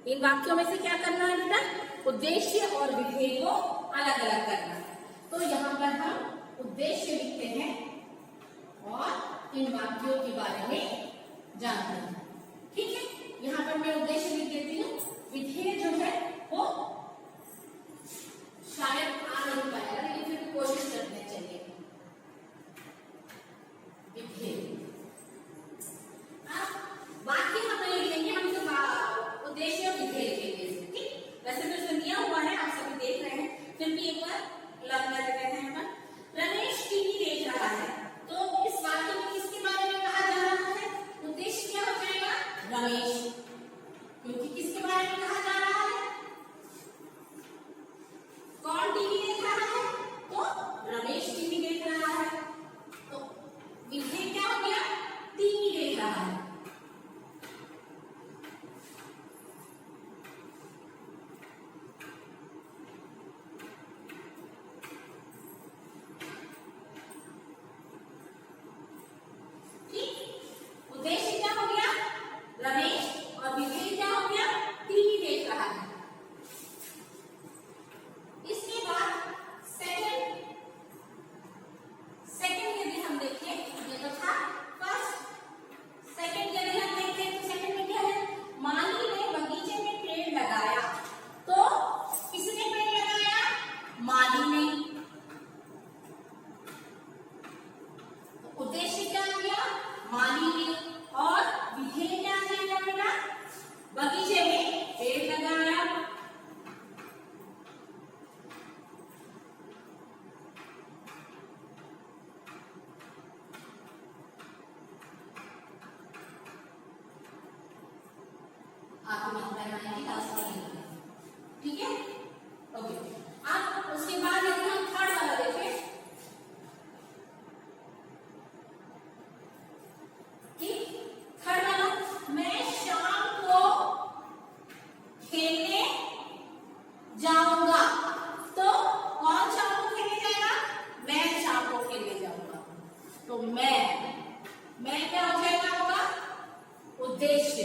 इन वाक्यों में से क्या करना है बेटा? उद्देश्य और विधेय को अलग अलग करना है। तो यहाँ पर हम उद्देश्य लिखते हैं और इन वाक्यों के बारे में जानते हैं। ठीक है, यहाँ पर मैं उद्देश्य लिख देती हूँ। विधेय जो है वो शायद आ नहीं पाएगा, लेकिन फिर कोशिश करनी चाहिए। विधेय वाक्य हम नहीं लिखेंगे, हम तो उद्देश्य और विधेय लिखेंगे। ठीक, वैसे तो इसमें दिया हुआ है, आप सभी देख रहे हैं, फिर भी एक बार लर्न कर लेते हैं अपन। रमेश टीवी देख रहा है, तो इस वाक्य में किसके बारे में कहा जा रहा है? उद्देश्य क्या हो जाएगा? रमेश, क्योंकि किसके बारे में कहा जा रहा है? कौन टीवी देख रहा है? तो रमेश टीवी देख रहा है। तो विधेय क्या हो गया? टीवी देख रहा है। उद्देश्य क्या हो गया? रमेश, और विधेय क्या हो गया? टीवी देख रहा है। इसके बाद सेकंड यदि हम देखें, ये तो था फर्स्ट। सेकंड यदि हम देखें तो सेकंड में क्या है? माली ने बगीचे में पेड़ लगाया। तो किसने पेड़ लगाया? माली ने। तो उद्देश्य क्या हो गया? माली ने, और विधेय क्या जाएगा बेटा? बगीचे में पेड़ लगाया। आपको बनाएंगे लास्ट में, ठीक है? ओके, अब उसके बाद यदि हम थर्ड वाला देखें, थर्ड वाला, मैं शाम को खेलने जाऊंगा। तो कौन शाम को खेलने जाएगा? मैं शाम को खेलने जाऊंगा। तो मैं क्या हो जाएगा होगा? उद्देश्य।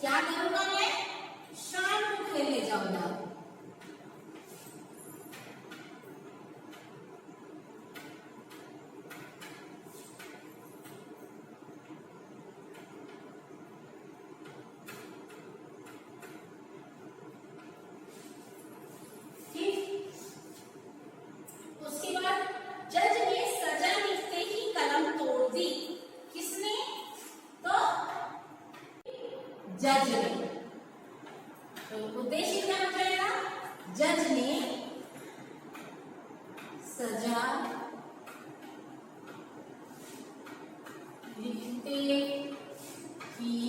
क्या करूंगा? मैं शाम को खेलने जाऊंगा। उसके बाद जज ने सजा लिखते ही कलम तोड़ दी। किसने? तो जज ने। तो उद्देश्य क्या हो जाएगा? जज ने सजा लिखते ही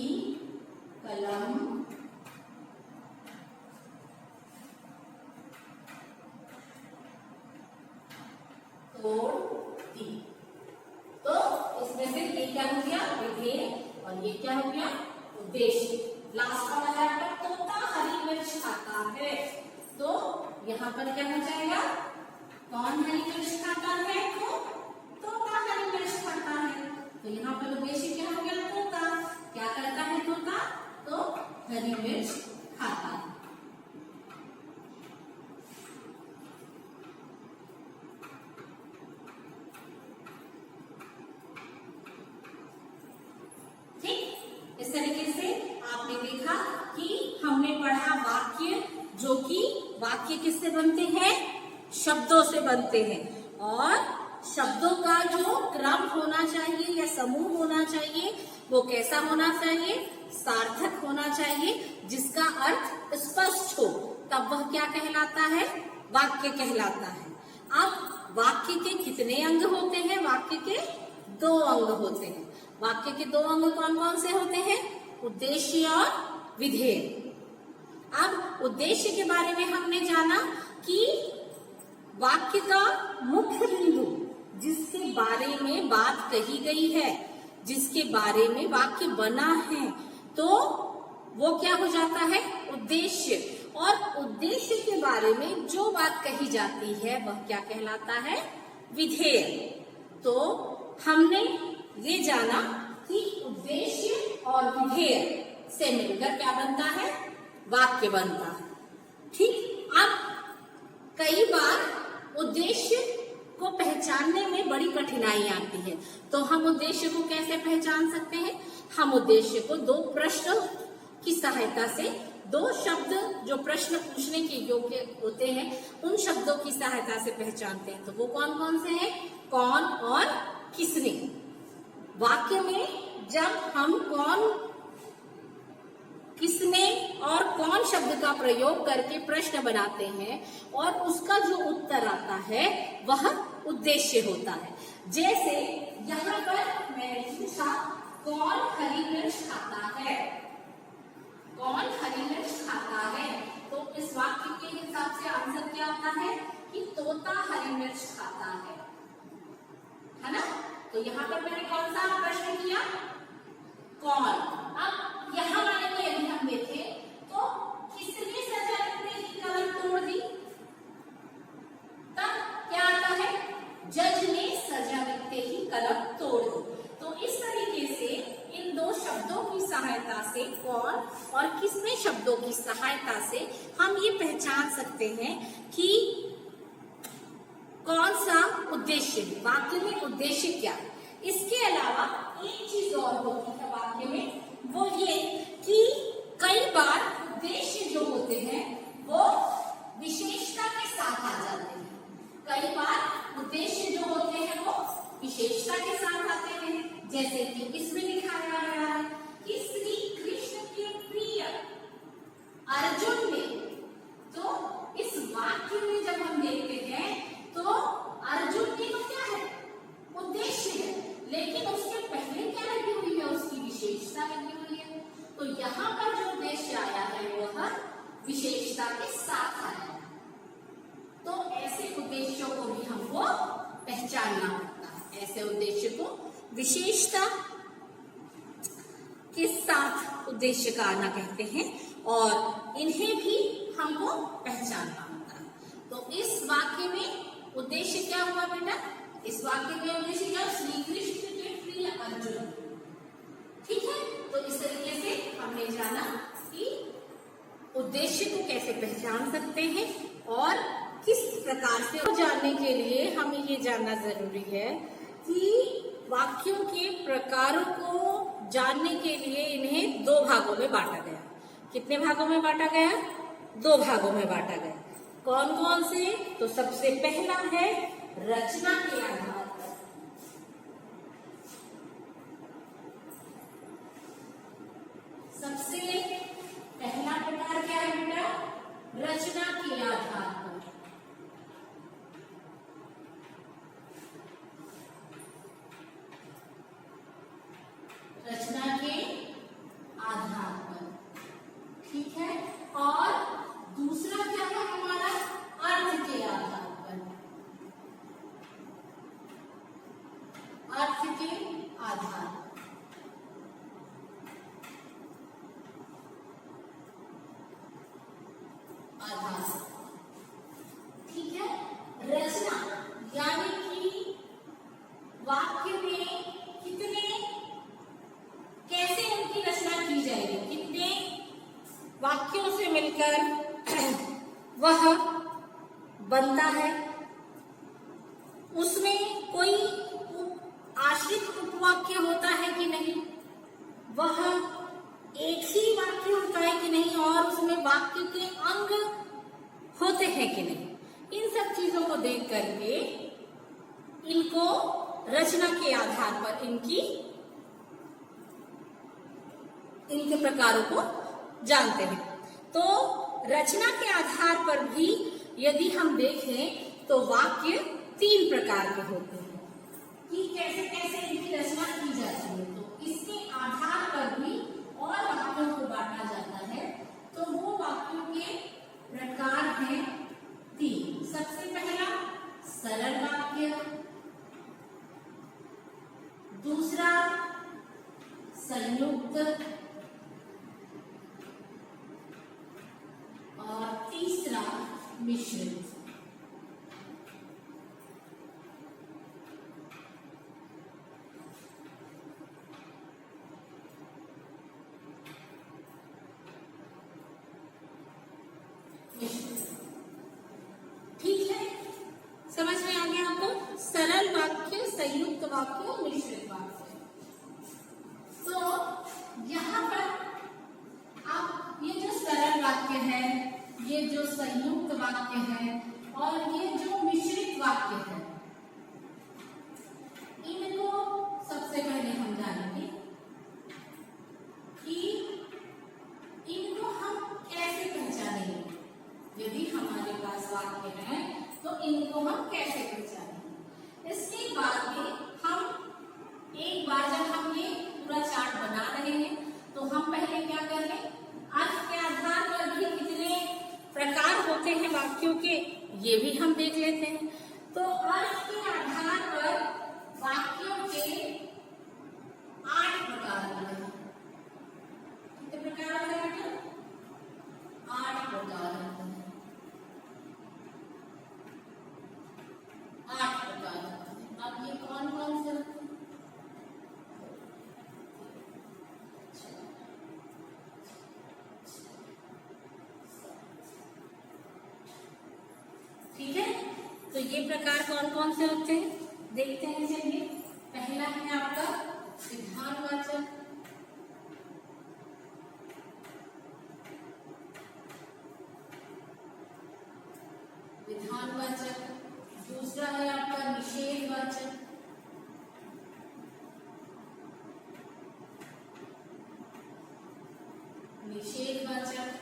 कलम तोड़ दी। तो इसमें से ये क्या हो गया? विधेय, और ये क्या हो गया? उद्देश्य। लास्ट वाला है आपका, तोता हरी मिर्च खाता है। तो यहाँ पर क्या हो जाएगा? कौन हरी मिर्च खाता है? तो तोता हरी मिर्च खाता है। तो यहाँ पर उद्देश्य क्या हो गया? तोता। क्या करता है तोता? तो हरी मिर्च खाता है। इस तरीके से आपने देखा कि हमने पढ़ा वाक्य, जो कि वाक्य किससे बनते हैं? शब्दों से बनते हैं। और शब्दों का जो क्रम होना चाहिए या समूह होना चाहिए, वो कैसा होना चाहिए? सार्थक होना चाहिए, जिसका अर्थ स्पष्ट हो। तब वह क्या कहलाता है? वाक्य कहलाता है। अब वाक्य के कितने अंग होते हैं? वाक्य के 2 अंग होते हैं। वाक्य के 2 अंग कौन कौन से होते हैं? उद्देश्य और विधेय। अब उद्देश्य के बारे में हमने जाना कि वाक्य का मुख्य बिंदु, जिसके बारे में बात कही गई है, जिसके बारे में वाक्य बना है, तो वो क्या हो जाता है? उद्देश्य। और उद्देश्य के बारे में जो बात कही जाती है वह क्या कहलाता है? विधेय। तो हमने ये जाना कि उद्देश्य और विधेय से मिलकर क्या बनता है? वाक्य बनता है। ठीक, अब कई बार उद्देश्य को पहचानने में बड़ी कठिनाई आती है, तो हम उद्देश्य को कैसे पहचान सकते हैं? हम उद्देश्य को दो प्रश्न की सहायता से, दो शब्द जो प्रश्न पूछने के योग्य होते हैं उन शब्दों की सहायता से पहचानते हैं। तो वो कौन कौन से हैं? कौन और किसने। वाक्य में जब हम कौन, किसने और कौन शब्द का प्रयोग करके प्रश्न बनाते हैं और उसका जो उत्तर आता है वह उद्देश्य होता है। जैसे यहाँ पर मैंने पूछा कौन हरी मिर्च खाता है, कौन हरी मिर्च खाता है, तो इस वाक्य के हिसाब से आंसर क्या आता है कि तोता हरी मिर्च खाता है ना। तो यहाँ पर मैंने कौन सा प्रश्न किया? कौन। अब यहाँ वाले में यदि हम देखें तो किसने सजा रखते ही कलम तोड़ दी, तब क्या आता है? जज ने सजा रखते ही कलम तोड़ दी। तो इस तरीके से इन दो शब्दों की सहायता से, कौन और किसने शब्दों की सहायता से हम ये पहचान सकते हैं कि कौन सा उद्देश्य, वाक्य में उद्देश्य क्या है। इसके अलावा एक चीज और होती है वाक्य में, वो ये कि कई बार उद्देश्य जो होते हैं वो विशेषता के साथ आ जाते हैं। कई बार उद्देश्य जो होते हैं वो विशेषता के साथ आते हैं, जैसे कि इसमें दिखाया गया है कि श्री कृष्ण के प्रिय अर्जुन ने। तो इस वाक्य में जब हम देखते हैं तो अर्जुन की तो क्या है? उद्देश्य है, लेकिन उसके पहले क्या लगी हुई है? उसकी विशेषता लगी हुई है। तो यहाँ पर जो उद्देश्य आया है वह विशेषता के साथ आया है। तो ऐसे उद्देश्यों को भी हमको पहचानना होता है। ऐसे उद्देश्य को विशेषता के साथ उद्देश्य का आना कहते हैं और इन्हें भी हमको पहचानना होता है। तो इस वाक्य में उद्देश्य क्या हुआ बेटा? इस वाक्य में उद्देश्य क्या? श्री कृष्ण के प्रिय अर्जुन। ठीक है, तो इस तरीके से हमने जाना कि उद्देश्य को कैसे पहचान सकते हैं और किस प्रकार से। तो जानने के लिए हमें ये जानना जरूरी है कि वाक्यों के प्रकारों को जानने के लिए इन्हें दो भागों में बांटा गया। कितने भागों में बांटा गया? दो भागों में बांटा गया। कौन कौन से? तो सबसे पहला है रचना के आधार पर। सबसे पहला प्रकार क्या है बेटा? रचना के आधार पर। रचना के आधार पर, ठीक है। और दूसरा क्या है हमारा? अर्थ के आधार पर। अर्थ के आधार पर, ठीक है। रचना यानी कि वाक्य में कितने, कैसे उनकी रचना की जाएगी, कितने वाक्यों से मिलकर वह बनता है, उसमें कोई आश्रित उपवाक्य होता है कि नहीं, वह एक ही वाक्य होता है कि नहीं, और उसमें वाक्य के अंग होते हैं कि नहीं। इन सब चीजों को देख करके इनको रचना के आधार पर इनके प्रकारों को जानते हैं। तो रचना के आधार पर भी यदि हम देखें तो वाक्य तीन प्रकार के होते हैं कि कैसे कैसे इनकी रचना की जाती है। तो इसके आधार पर भी और वाक्यों को बांटा जाता है। तो वो वाक्यों के प्रकार हैं तीन। सबसे पहला सरल वाक्य, दूसरा संयुक्त, और तीसरा मिश्रित। संयुक्त वाक्य और मिश्रित वाक्य। तो यहाँ पर आप ये जो सरल वाक्य है, ये जो संयुक्त वाक्य है और ये जो मिश्रित वाक्य है, इनको सबसे पहले हम जानेंगे कि इनको हम कैसे पहचानेंगे। यदि हमारे पास वाक्य है तो इनको हम कैसे पहचानेंगे। इसके बाद में हम एक बार जब हम ये पूरा चार्ट बना रहे हैं तो हम पहले क्या कर लें, अर्थ के आधार पर भी कितने प्रकार होते हैं वाक्यों के, ये भी हम देख लेते हैं। तो अर्थ के आधार पर वाक्यों के 8 प्रकार होते हैं। कितने प्रकार होते हैं बेटा? 8 प्रकार होते हैं। 8 प्रकार होते हैं। अब ये कौन कौन से होते हैं? ठीक है, तो ये प्रकार कौन कौन से होते हैं देखते हैं। चलिए, पहला है आपका विधानवाचक, विधानवाचक। दूसरा है आपका निषेधवाचक, निषेधवाचक।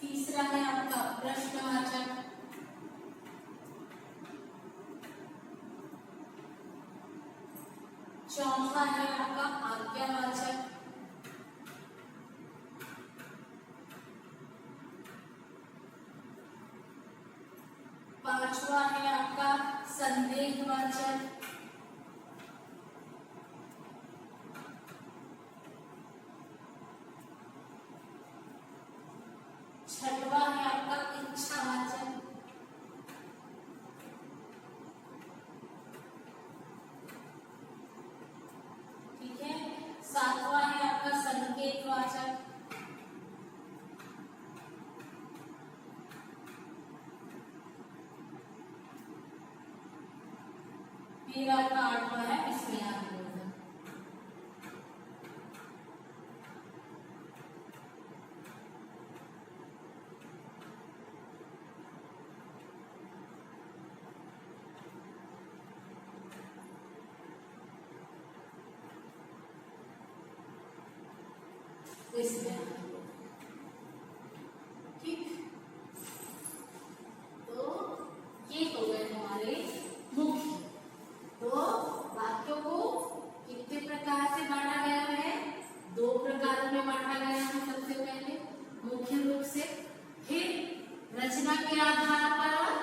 तीसरा है आपका प्रश्नवाचक, चौथा है आपका आज्ञावाचक, पांचवा है आपका संदेहवाचक, छठवा है आपका इच्छावाचक, ठीक है। सातवां है आपका संकेतवाचक, फिर आपका आठवां है विस्मयात्मक। ठीक, तो ये हो गए हमारे मुख्य। तो वाक्यों को कितने प्रकार से बांटा गया है? 2 प्रकारों में बांटा गया है। सबसे पहले मुख्य रूप से, फिर रचना के आधार पर और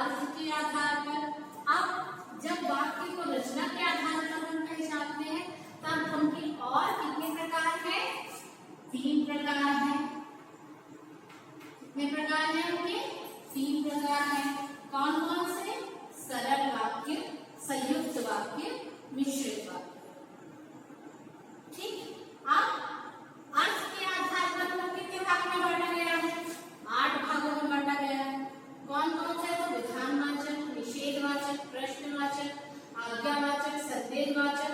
अर्थ के आधार पर। अब जब वाक्य को रचना के आधार पर हम पहचानते हैं तब उनकी और कितने प्रकार है? 3 प्रकार है। कितने प्रकार है उनके? 3 प्रकार है। कौन कौन से? सरल वाक्य, संयुक्त वाक्य, मिश्रित वाक्य। ठीक, अब अर्थ के आधार पर उनको कितने भाग में बांटा गया है? 8 भागों में बांटा गया है। कौन कौन से? तो विधानवाचक, निषेधवाचक, प्रश्नवाचक, आज्ञावाचक, संदेहवाचक,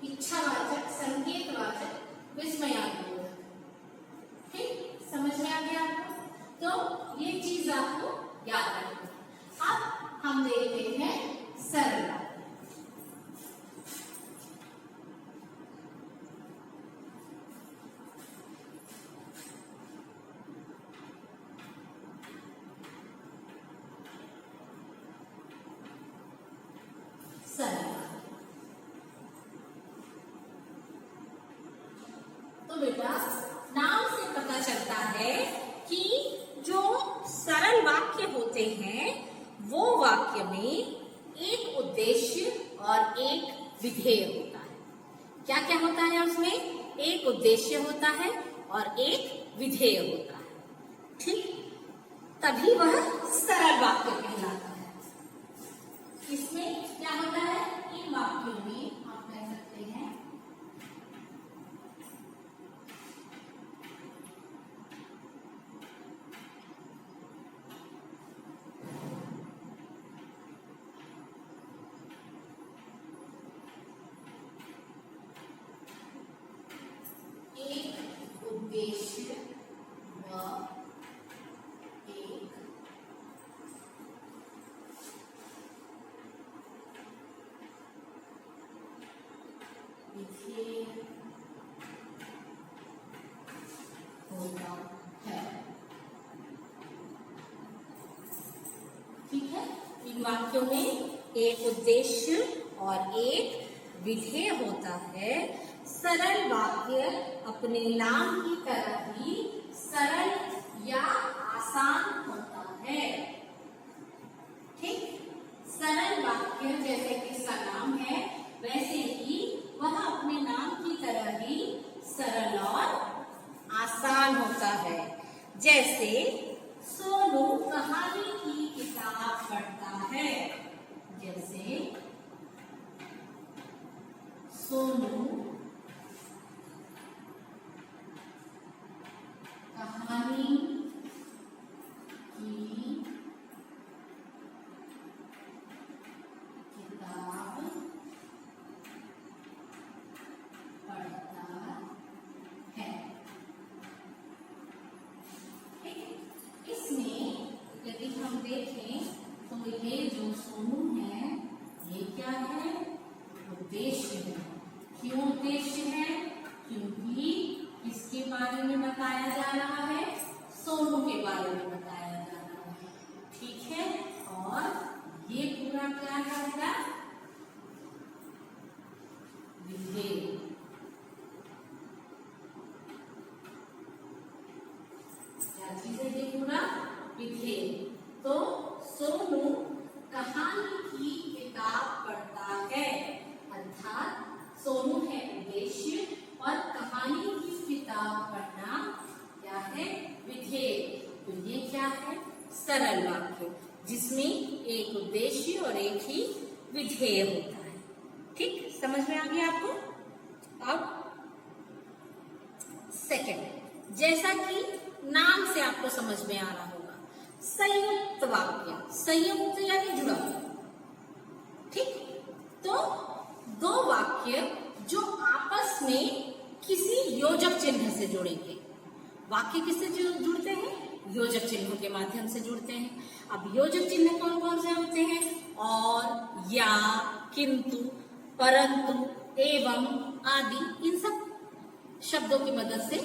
इच्छावाचक, संकेतवाचक, विस्मयात्मक। ठीक, समझ में आ गया आपको? तो ये चीज आपको याद रखनी। अब हम देखते हैं सरल वाक्य। सरल वाक्य तो बेटा नाम से पता चलता है कि जो सरल वाक्य होते हैं वो वाक्य में एक उद्देश्य और एक विधेय होता है। क्या क्या होता है उसमें? एक उद्देश्य होता है और एक विधेय होता है। ठीक, तभी वह सरल वाक्य कहलाता है। इसमें क्या होता है? इन वाक्यों में आप कह सकते हैं ठीक है। इन वाक्यों में एक उद्देश्य और एक विधेय होता है। सरल वाक्य अपने नाम की तरह ही सरल या आसान होता है। ठीक, सरल वाक्य जैसे कि इसका नाम है, वैसे ही वह अपने नाम की तरह ही सरल और आसान होता है। जैसे सोनू कहानी की किताब पढ़ता है। जैसे सोनू कहानी की किताब पढ़ता है। इसमें यदि हम देखें तो ये जो सोनू है, ये क्या है? उद्देश्य है। क्यों उद्देश्य है? क्योंकि किसके बारे में बताया जा रहा है? सोनू के बारे में बताया जा रहा है। ठीक है, और ये पूरा क्या रहेगा? विधेय। क्या चीज है ये? पूरा विधेय। तो सोनू कहानी की किताब पढ़ता है, अर्थात सोनू है उद्देश्य और कहानी की किताब पढ़ना क्या है? विधेय। तो ये क्या है? सरल वाक्य, जिसमें एक उद्देश्य और एक ही विधेय होता है। ठीक, समझ में आ गया आपको? अब सेकंड, जैसा कि नाम से आपको समझ में आ रहा होगा, संयुक्त वाक्य। संयुक्त यानी जुड़ा हुआ। ठीक, तो दो वाक्य जो आपस में किसी योजक चिन्ह से जुड़ेंगे। वाक्य किससे जुड़ते हैं? योजक चिन्ह के माध्यम से जुड़ते हैं। अब योजक चिन्ह कौन कौन से होते हैं? और, या, किंतु, परंतु, एवं आदि, इन सब शब्दों की मदद से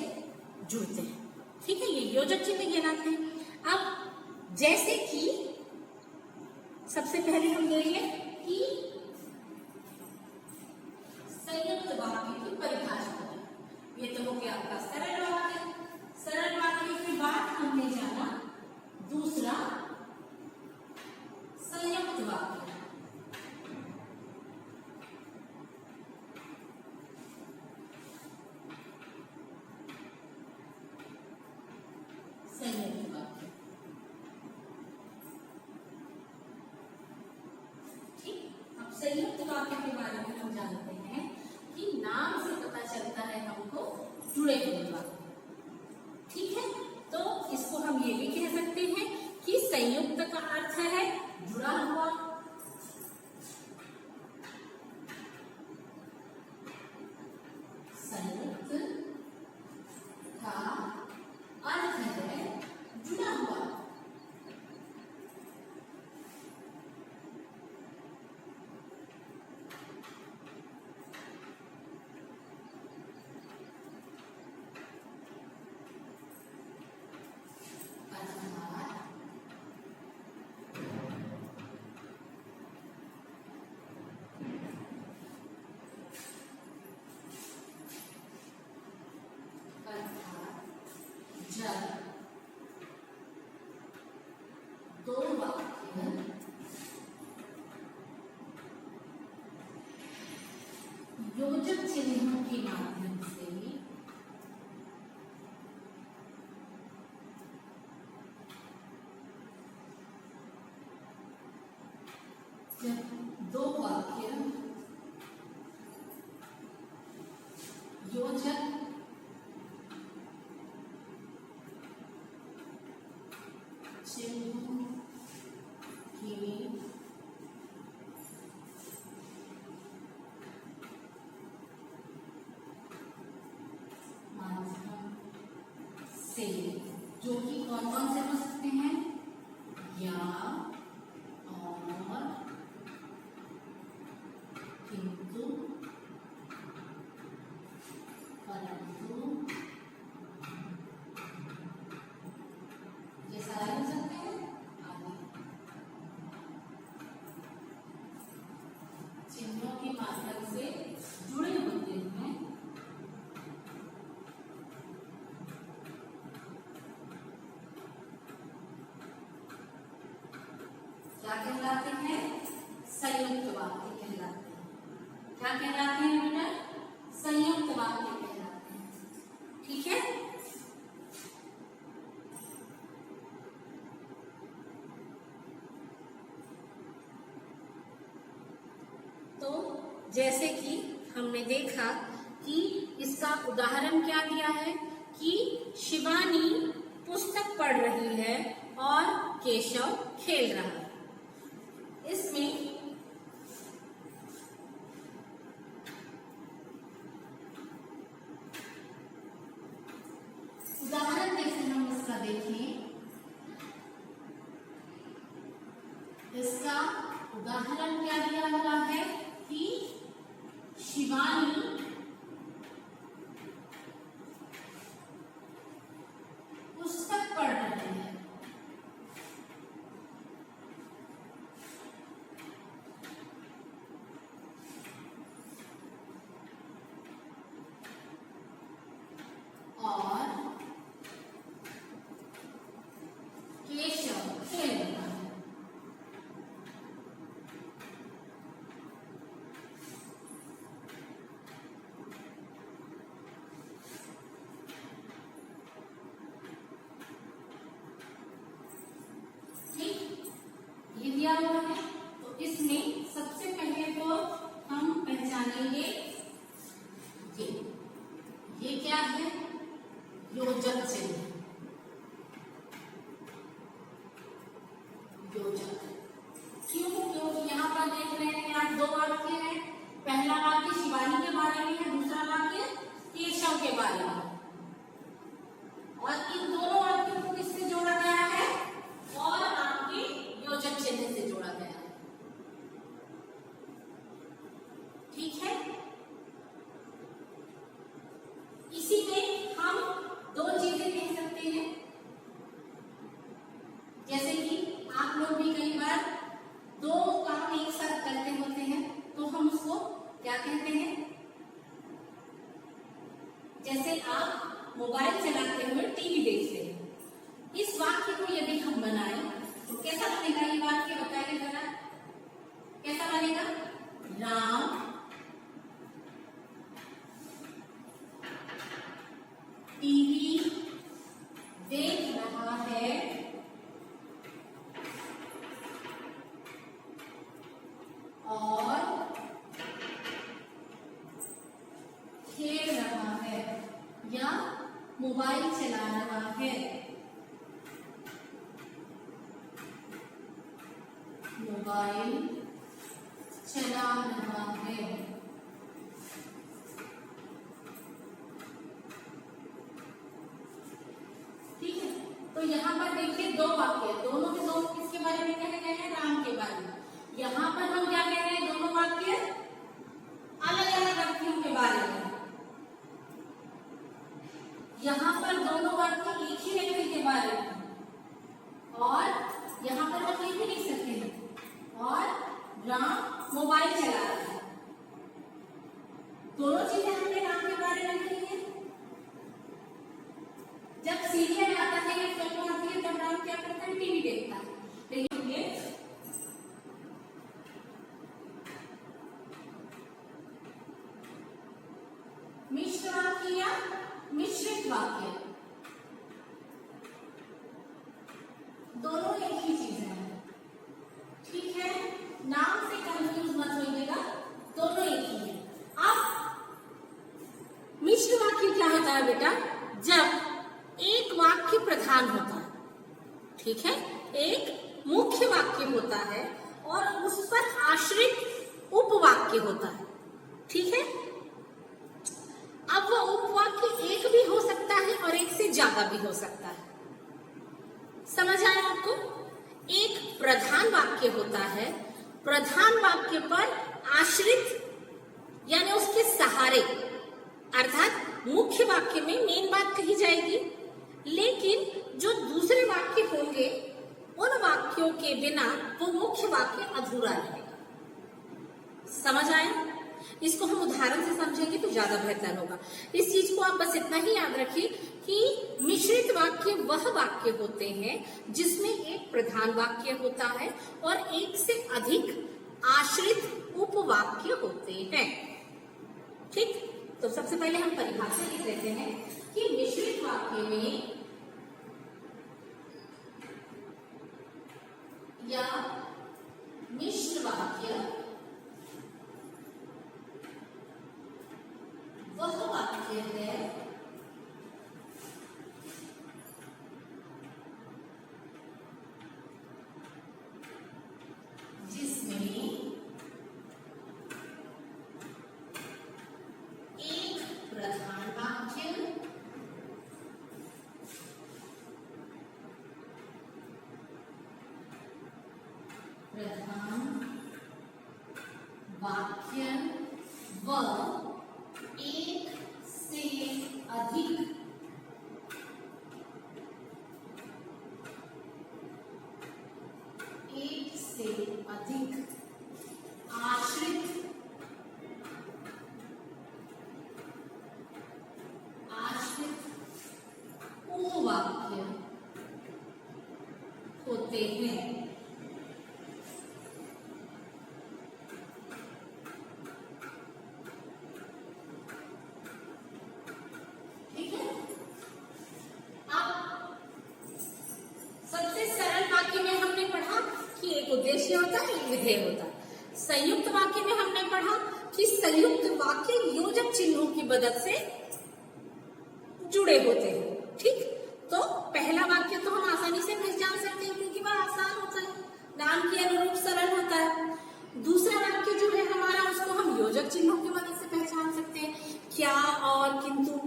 जुड़ते हैं। ठीक है, ये योजक चिन्ह कहलाते हैं। अब जैसे कि सबसे पहले हम देखेंगे कि संयुक्त वाक्य की परिभाषा। ये तो हो गया आपका सरल वाक्य। सरल वाक्य के बाद हमने जाना दूसरा संयुक्त वाक्य। संयुक्त वाक्य, ठीक। अब संयुक्त वाक्य के बारे में हम जानते हैं कि नाम से पता चलता है हमको जुड़े हुए वाक्य। ठीक है, तो इसको हम ये भी कह सकते हैं कि संयुक्त का अर्थ है जुड़ा हुआ। संयुक्त का अर्थ है जुड़ा हुआ। जब दो वाक्य योजक चिन्हों के माध्यम से योजक चिन्हों के माध्यम से, जो कि कौन कौन से हो सकते हैं? या, और, किंतु, परंतु, ये सारे हो सकते हैं आदि। क्या कहलाते हैं? संयुक्त वाक्य कहलाते हैं। क्या कहलाते हैं बेटा? संयुक्त वाक्य कहलाते हैं। ठीक है। तो जैसे कि हमने देखा कि इसका उदाहरण क्या दिया है कि शिवानी पुस्तक पढ़ रही है और केशव खेल रहा है। इसमें उदाहरण जैसे हम इसका देखें, इसका उदाहरण क्या दिया हुआ है कि शिवानी पुस्तक पढ़ रही है और केशव खेल रहा है। ये दिया हुआ है। तो इसमें सबसे पहले तो हम पहचानेंगे ये क्या है? योजक चिन्ह। योजक क्यों? क्योंकि यहाँ पर देख रहे हैं आप दो वाक्य हैं। पहला वाक्य शिवानी के बारे में है, दूसरा वाक्य केशव के बारे में। और इन दोनों वाक्यों को किससे जोड़ा गया है? और आपके योजक चिन्ह से जोड़ा गया है। ठीक है। इसी में हम दो चीजें देख सकते हैं, जैसे कि आप लोग भी कई बार दो काम एक साथ करते होते हैं, तो हम उसको क्या कहते हैं? जैसे आप मोबाइल चलाते हुए टीवी देखते हैं। इस वाक्य को यदि हम बनाएं तो कैसा बनेगा? ये वाक्य बताइए जरा, कैसा बनेगा? राम टीवी देख रहा है और खेल रहा है या मोबाइल चला रहा है। मोबाइल चला रहा है। ठीक है। तो यहाँ पर देखिए दो वाक्य, दोनों के दोनों किसके बारे में कहे गए हैं? राम के बारे में। यहाँ पर हम क्या कह रहे हैं? दोनों वाक्य अलग अलग व्यक्तियों के बारे में। यहाँ पर दोनों वाक्य एक ही व्यक्ति के बारे में, और यहाँ पर हम लिख भी नहीं सकते हैं। और राम मोबाइल चला रहा है। दोनों चीजें हमने राम के बारे में लिखी है। जब सीरियल आता है या फिल्म आती है तब राम क्या करता है? टीवी देखता है। लेकिन ये मिश्र वाक्य या मिश्रित वाक्य, दोनों एक ही चीज है। ठीक है। नाम से कंफ्यूज मत होइएगा, दोनों एक ही है। अब मिश्र वाक्य क्या होता है बेटा? जब एक वाक्य प्रधान होता है, ठीक है, एक मुख्य वाक्य होता है और उस पर आश्रित उपवाक्य होता है। ठीक है। अब वो उपवाक्य एक भी हो सकता है और एक से ज्यादा भी हो सकता है। समझ आया आपको? एक प्रधान वाक्य होता है, प्रधान वाक्य पर आश्रित यानी उसके सहारे, अर्थात मुख्य वाक्य में मेन बात कही जाएगी, लेकिन जो दूसरे वाक्य होंगे उन वाक्यों के बिना वो मुख्य वाक्य अधूरा रहेगा। समझ आया? इसको हम उदाहरण से समझेंगे तो ज्यादा बेहतर होगा। इस चीज को आप बस इतना ही याद रखिए कि कि मिश्रित वाक्य वह वाक्य होते हैं जिसमें एक प्रधान वाक्य होता है और एक से अधिक आश्रित उपवाक्य होते हैं। ठीक, तो सबसे पहले हम परिभाषा लिख लेते हैं कि मिश्रित वाक्य में या मिश्र वाक्य वह वाक्य है जिसमें एक प्रधान वाक्य व एक से अधिक आश्रित उपवाक्य होते हैं। उद्देश्य होता है, विधेय होता है। संयुक्त वाक्य में हमने पढ़ा कि संयुक्त वाक्य योजक चिन्हों की मदद से जुड़े होते हैं। ठीक, तो पहला वाक्य तो हम आसानी से पहचान सकते हैं क्योंकि वह आसान होता है, नाम के अनुरूप सरल होता है। दूसरा वाक्य जो है हमारा, उसको हम योजक चिन्हों की मदद से पहचान सकते हैं, क्या और किंतु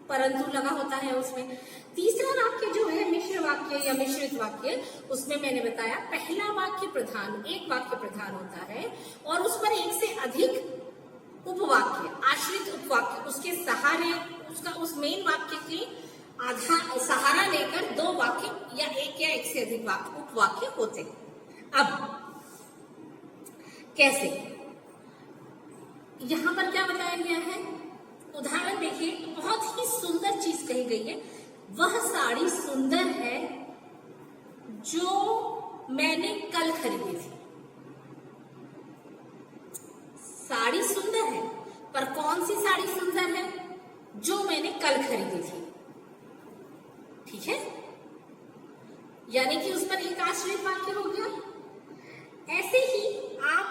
परंतु लगा होता है उसमें। तीसरा वाक्य जो है मिश्र वाक्य या मिश्रित वाक्य, उसमें मैंने बताया पहला वाक्य प्रधान, एक वाक्य प्रधान होता है और उस पर एक से अधिक उपवाक्य, आश्रित उपवाक्य, उसके सहारे, उसका उस मेन वाक्य के आधार सहारा लेकर दो वाक्य या एक से अधिक उपवाक्य होते हैं। अब कैसे, यहां पर क्या बताया गया है, उदाहरण देखिए, बहुत ही सुंदर चीज कही गई है, वह साड़ी सुंदर है जो मैंने कल खरीदी थी। साड़ी सुंदर है, पर कौन सी साड़ी सुंदर है? जो मैंने कल खरीदी थी। ठीक है, यानी कि उस पर एक आश्रित वाक्य हो गया। ऐसे ही आप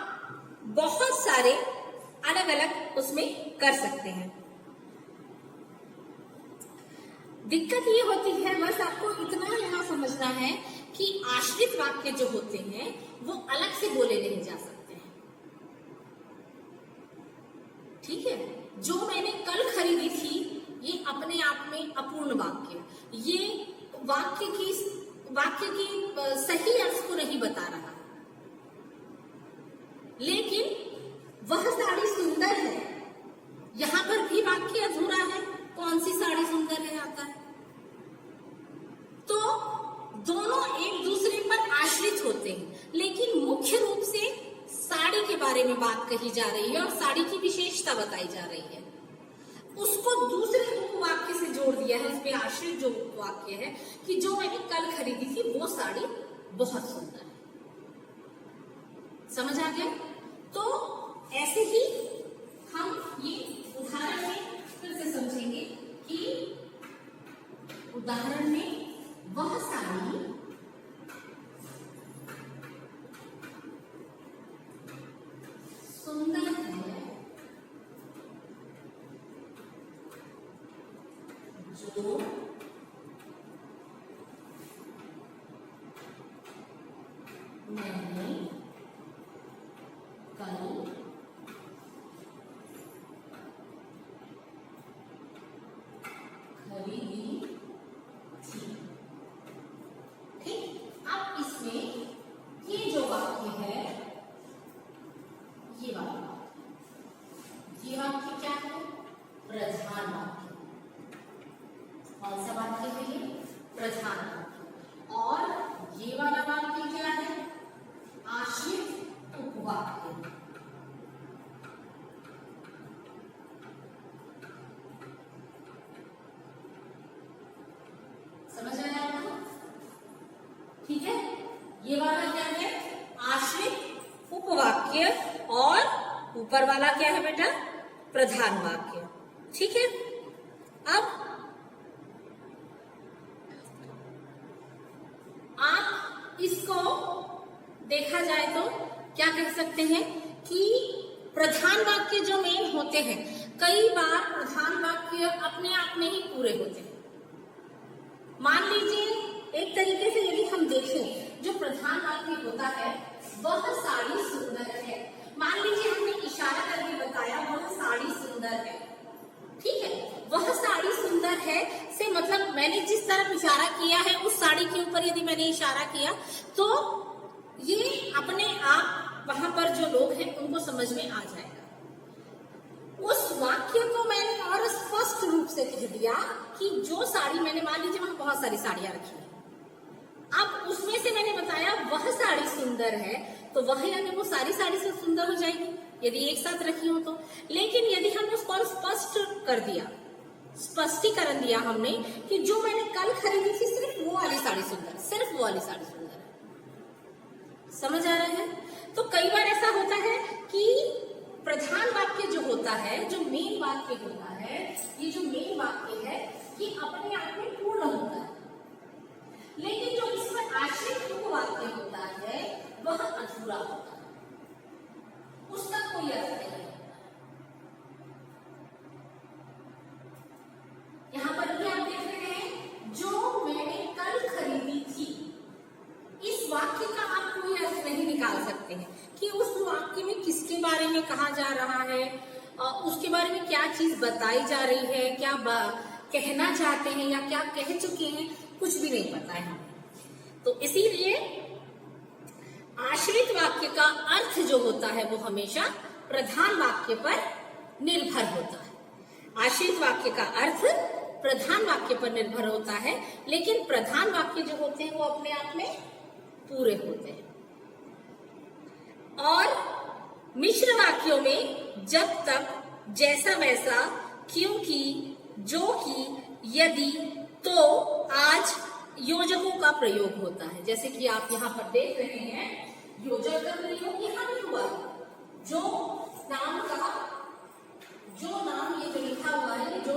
बहुत सारे अलग अलग उसमें कर सकते हैं। दिक्कत ये होती है, बस आपको इतना यहाँ समझना है कि आश्रित वाक्य जो होते हैं वो अलग से बोले नहीं जा सकते हैं। ठीक है, जो मैंने कल खरीदी थी, ये अपने आप में अपूर्ण वाक्य, ये वाक्य की सही अर्थ को नहीं बता रहा, लेकिन वह साड़ी सुंदर है, यहां पर भी वाक्य अधूरा है। कौन सी साड़ी सुंदर है आता है, तो दोनों एक दूसरे पर आश्रित होते हैं, लेकिन मुख्य रूप से साड़ी के बारे में बात कही जा रही है और साड़ी की विशेषता बताई जा रही है। उसको दूसरे उपवाक्य से जोड़ दिया है, उसमें आश्रित जो उपवाक्य है कि जो मैंने कल खरीदी थी वो साड़ी बहुत सुंदर है। समझ आ गया? तो ऐसे ही हम ये उदाहरण में फिर से समझेंगे कि उदाहरण में वह साड़ी सुंदर है जो मैंने कल खरीदी थी। ठीक, अब इसमें ये जो वाक्य है, ये वाक्य क्या है? प्रधान वाक्य। कौन सा वाक्य है ये? प्रधान वाक्य। और ये वाला वाक्य क्या है? ये वाला क्या है? आश्रित उपवाक्य, और ऊपर वाला क्या है बेटा? प्रधान वाक्य। ठीक है, अब आप इसको देखा जाए तो क्या कह सकते हैं कि प्रधान वाक्य जो मेन होते हैं, कई बार प्रधान वाक्य अपने आप में ही पूरे होते हैं। मान लीजिए एक तरीके से यदि हम देखें, जो प्रधान वाक्य होता है वह साड़ी सुंदर है। मान लीजिए हमने इशारा करके बताया वह साड़ी सुंदर है, ठीक है। वह साड़ी सुंदर है से मतलब मैंने जिस तरफ इशारा किया है उस साड़ी के ऊपर यदि मैंने इशारा किया तो ये अपने आप वहां पर जो लोग हैं उनको समझ में आ जाएगा। उस वाक्य को मैंने और स्पष्ट रूप से कह दिया कि जो साड़ी मैंने, मान लीजिए वहां बहुत सारी साड़ियां रखी है, अब उसमें से मैंने बताया वह साड़ी सुंदर है, तो वह यानी वो सारी साड़ी से सुंदर हो जाएगी यदि एक साथ रखी हो तो। लेकिन यदि हमने उसको स्पष्ट कर दिया, स्पष्टीकरण दिया हमने कि जो मैंने कल खरीदी थी सिर्फ वो वाली साड़ी सुंदर, सिर्फ वो वाली साड़ी सुंदर है। समझ आ रहा है? तो कई बार ऐसा होता है कि प्रधान वाक्य जो होता है, जो मेन वाक्य होता है, ये जो मेन वाक्य है ये अपने आप में पूर्ण होता है, लेकिन जो इसमें आश्रित उपवाक्य होता है वह अधूरा होता है, उसका कोई अर्थ नहीं है। यहां पर भी आप देख रहे हैं जो मैंने कल खरीदी थी, इस वाक्य का आप कोई अर्थ नहीं निकाल सकते हैं कि उस वाक्य में किसके बारे में कहा जा रहा है, उसके बारे में क्या चीज बताई जा रही है, क्या कहना चाहते हैं या क्या कह चुके हैं, कुछ भी नहीं पता है हमें। तो इसीलिए आश्रित वाक्य का अर्थ जो होता है वो हमेशा प्रधान वाक्य पर निर्भर होता है। आश्रित वाक्य का अर्थ प्रधान वाक्य पर निर्भर होता है, लेकिन प्रधान वाक्य जो होते हैं वो अपने आप में पूरे होते हैं। और मिश्र वाक्यों में जब तक, जैसा वैसा, क्योंकि, जो कि, यदि, तो, आज योजकों का प्रयोग होता है। जैसे कि आप यहाँ पर देख रहे हैं योजक का प्रयोग यहाँ भी हुआ है। जो नाम ये जो लिखा हुआ है, जो